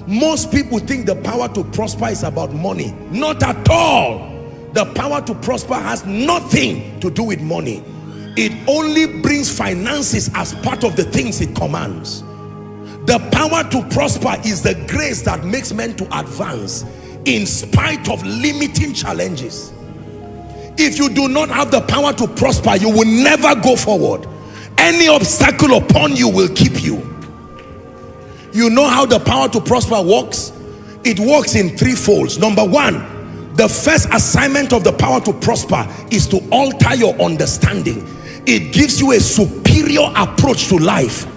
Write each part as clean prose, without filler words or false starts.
Most people think the power to prosper is about money. Not at all. The power to prosper has nothing to do with money. It only brings finances as part of the things it commands. The power to prosper is the grace that makes men to advance in spite of limiting challenges. If you do not have the power to prosper, you will never go forward. Any obstacle upon you will keep you. You know how the power to prosper works? It works in three folds. Number one, the first assignment of the power to prosper is to alter your understanding. It gives you a superior approach to life.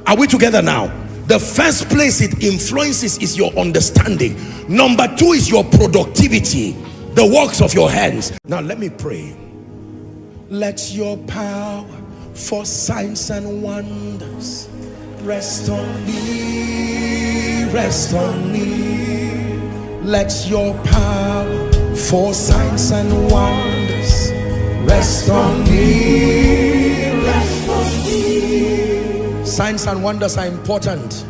Are we together now? The first place it influences is your understanding. Number two is your productivity, the works of your hands. Now let me pray. Let your power for signs and wonders rest on me, rest on me. Let your power for signs and wonders rest on me, rest on me. Signs and wonders are important.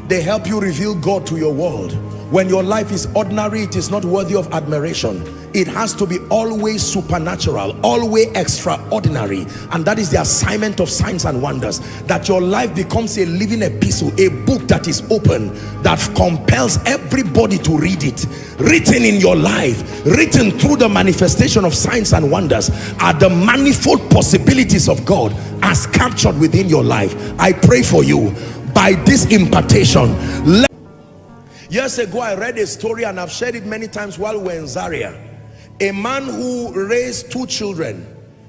They help you reveal God to your world. When your life is ordinary, it is not worthy of admiration. It has to be always supernatural, always extraordinary. And that is the assignment of signs and wonders. That your life becomes a living epistle, a book that is open, that compels everybody to read it. Written in your life, written through the manifestation of signs and wonders, are the manifold possibilities of God as captured within your life. I pray for you, by this impartation. Years ago, I read a story, and I've shared it many times while we're in Zaria. A man who raised two children,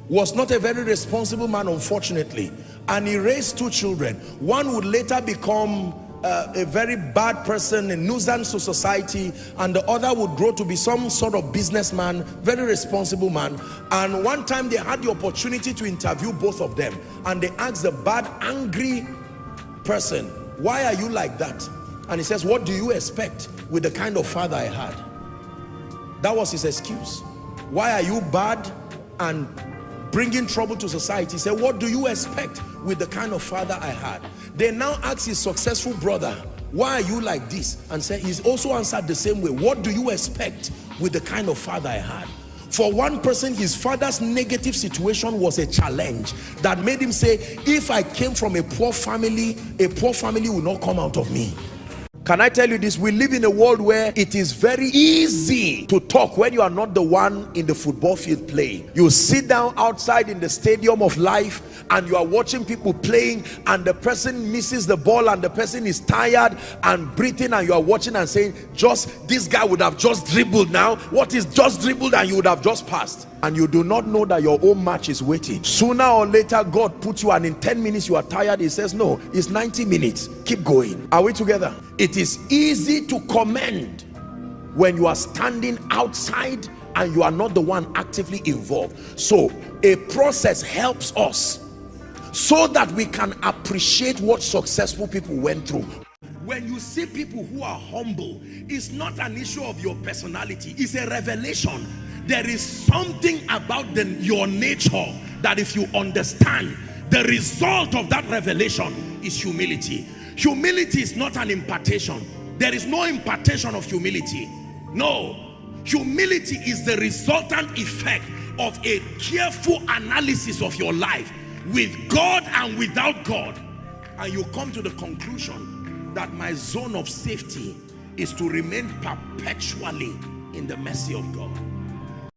was not a very responsible man, unfortunately, and he raised two children. One would later become a very bad person, a nuisance to society, and the other would grow to be some sort of businessman, very responsible man. And one time they had the opportunity to interview both of them, and they asked the bad, angry person, why are you like that? And he says, what do you expect with the kind of father I had? That was his excuse. Why are you bad and bringing trouble to society? He said, what do you expect with the kind of father I had? They now ask his successful brother, why are you like this? And said, he's also answered the same way. What do you expect with the kind of father I had? For one person, his father's negative situation was a challenge that made him say, if I came from a poor family will not come out of me. Can I tell you this? We live in a world where it is very easy to talk when you are not the one in the football field playing. You sit down outside in the stadium of life and you are watching people playing, and the person misses the ball and the person is tired and breathing, and you are watching and saying, just this guy would have just dribbled now. What is just dribbled? And you would have just passed. And you do not know that your own match is waiting. Sooner or later, God puts you, and in 10 minutes you are tired. He says, no, it's 90 minutes. Keep going. Are we together? It is easy to commend when you are standing outside and you are not the one actively involved. So a process helps us so that we can appreciate what successful people went through. When you see people who are humble, it's not an issue of your personality, it's a revelation. There is something about your nature that if you understand, the result of that revelation is humility. Humility is not an impartation. There is no impartation of humility. No. Humility is the resultant effect of a careful analysis of your life with God and without God. And you come to the conclusion that my zone of safety is to remain perpetually in the mercy of God.